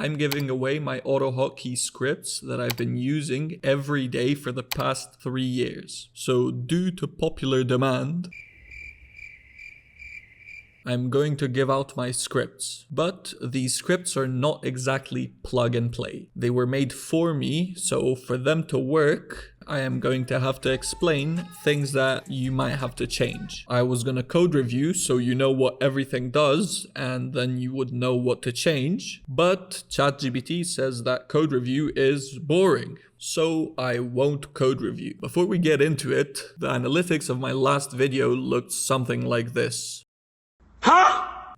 I'm giving away my AutoHotkey scripts that I've been using every day for the past 3 years. So due to popular demand, I'm going to give out my scripts, but these scripts are not exactly plug and play. They were made for me, so for them to work, I am going to have to explain things that you might have to change. I was gonna code review so you know what everything does, and then you would know what to change, but ChatGPT says that code review is boring. So I won't code review. Before we get into it, the analytics of my last video looked something like this.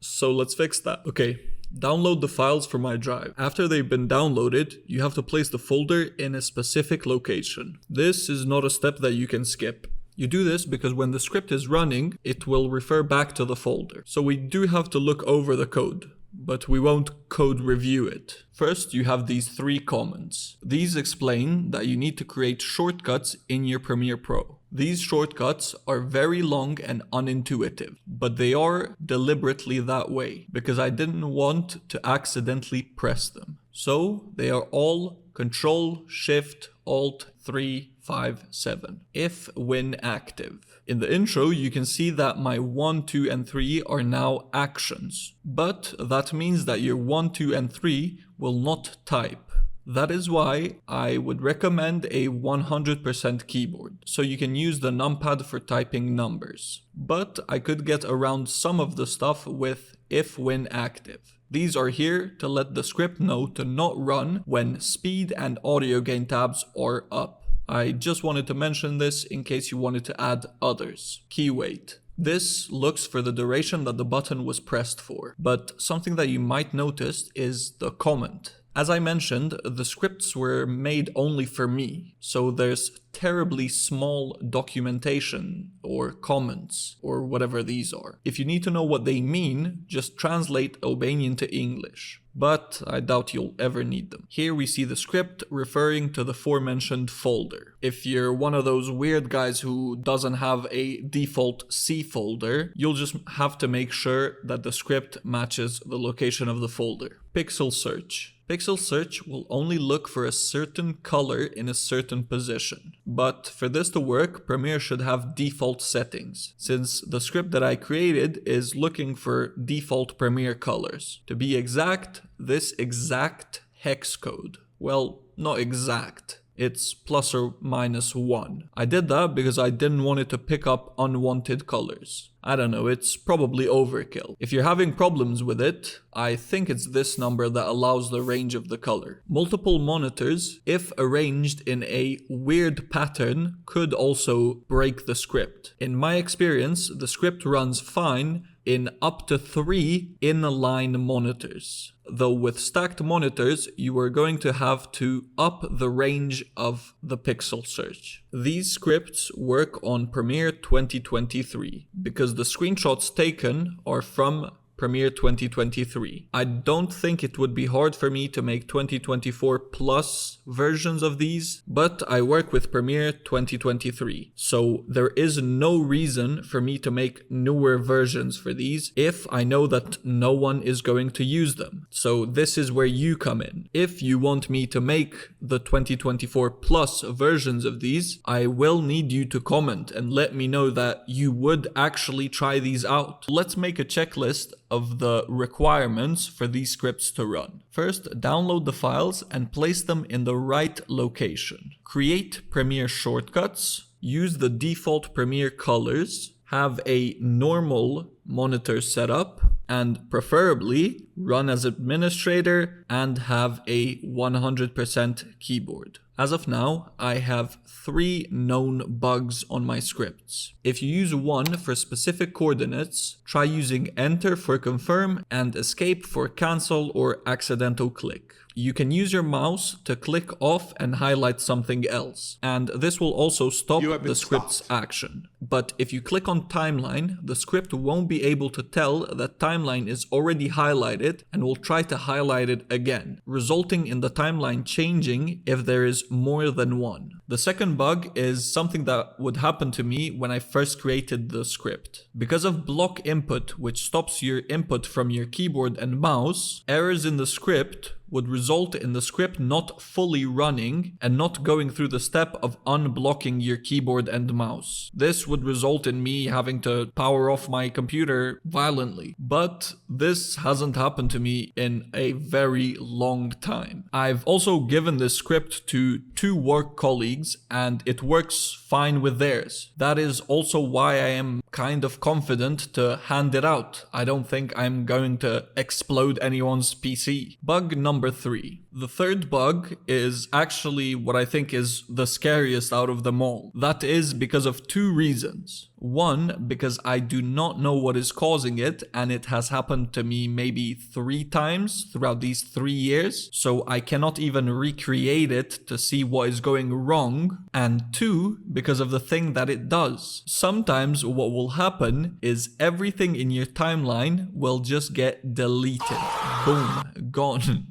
So let's fix that. Okay, download the files from my drive. After they've been downloaded, you have to place the folder in a specific location. This is not a step that you can skip. You do this because when the script is running, it will refer back to the folder. So we do have to look over the code, but we won't code review it. First, you have these 3 comments. These explain that you need to create shortcuts in your Premiere Pro. These shortcuts are very long and unintuitive, but they are deliberately that way because I didn't want to accidentally press them. So they are all Control-Shift-Alt-3-5-7 if when active. In the intro, you can see that my 1, 2, and 3 are now actions, but that means that your 1, 2, and 3 will not type. That is why I would recommend a 100% keyboard, so you can use the numpad for typing numbers. But I could get around some of the stuff with if when active. These are here to let the script know to not run when speed and audio gain tabs are up. I just wanted to mention this in case you wanted to add others. Key wait. This looks for the duration that the button was pressed for, but something that you might notice is the comment. As I mentioned, the scripts were made only for me, so there's terribly small documentation or comments or whatever these are. If you need to know what they mean, just translate Albanian to English, but I doubt you'll ever need them. Here we see the script referring to the aforementioned folder. If you're one of those weird guys who doesn't have a default C folder, you'll just have to make sure that the script matches the location of the folder. Pixel search. Pixel search will only look for a certain color in a certain position. But for this to work, Premiere should have default settings, since the script that I created is looking for default Premiere colors. To be exact, this exact hex code. Well, not exact. It's ±1. I did that because I didn't want it to pick up unwanted colors. I don't know, it's probably overkill. If you're having problems with it, I think it's this number that allows the range of the color. Multiple monitors, if arranged in a weird pattern, could also break the script. In my experience, the script runs fine in up to 3 inline monitors. Though with stacked monitors, you are going to have to up the range of the pixel search. These scripts work on Premiere 2023 because the screenshots taken are from Premiere 2023. I don't think it would be hard for me to make 2024 plus versions of these, but I work with Premiere 2023, so there is no reason for me to make newer versions for these if I know that no one is going to use them. So this is where you come in. If you want me to make the 2024 plus versions of these, I will need you to comment and let me know that you would actually try these out. Let's make a checklist of the requirements for these scripts to run. First, download the files and place them in the right location. Create Premiere shortcuts, use the default Premiere colors, have a normal monitor setup, and preferably run as administrator and have a 100% keyboard. As of now, I have 3 known bugs on my scripts. If you use 1 for specific coordinates, try using enter for confirm and escape for cancel or accidental click. You can use your mouse to click off and highlight something else, and this will also stop the script's action. But if you click on timeline, the script won't be able to tell that timeline is already highlighted and will try to highlight it again, resulting in the timeline changing if there is more than one. The second bug is something that would happen to me when I first created the script. Because of block input, which stops your input from your keyboard and mouse, errors in the script would result in the script not fully running and not going through the step of unblocking your keyboard and mouse. This would result in me having to power off my computer violently. But this hasn't happened to me in a very long time. I've also given this script to 2 work colleagues and it works fine with theirs. That is also why I am kind of confident to hand it out. I don't think I'm going to explode anyone's PC. Bug number 3. The third bug is actually what I think is the scariest out of them all. That is because of 2 reasons. One, because I do not know what is causing it, and it has happened to me maybe 3 times throughout these 3 years, so I cannot even recreate it to see what is going wrong. And 2, because of the thing that it does. Sometimes what will happen is everything in your timeline will just get deleted. Boom, gone.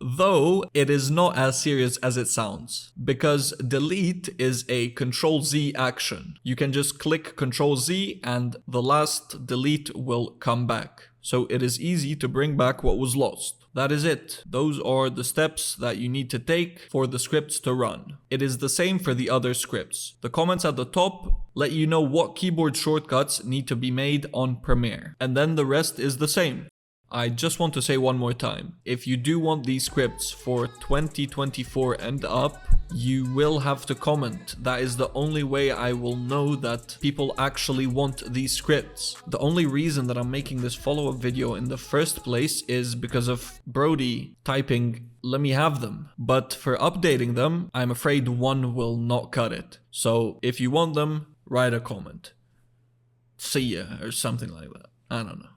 Though it is not as serious as it sounds, because delete is a Control-Z action. You can just click Control-Z and the last delete will come back. So it is easy to bring back what was lost. That is it. Those are the steps that you need to take for the scripts to run. It is the same for the other scripts. The comments at the top let you know what keyboard shortcuts need to be made on Premiere, and then the rest is the same. I just want to say one more time, if you do want these scripts for 2024 and up, you will have to comment. That is the only way I will know that people actually want these scripts. The only reason that I'm making this follow-up video in the first place is because of Brody typing, "Let me have them." But for updating them, I'm afraid one will not cut it. So if you want them, write a comment. See ya, or something like that. I don't know.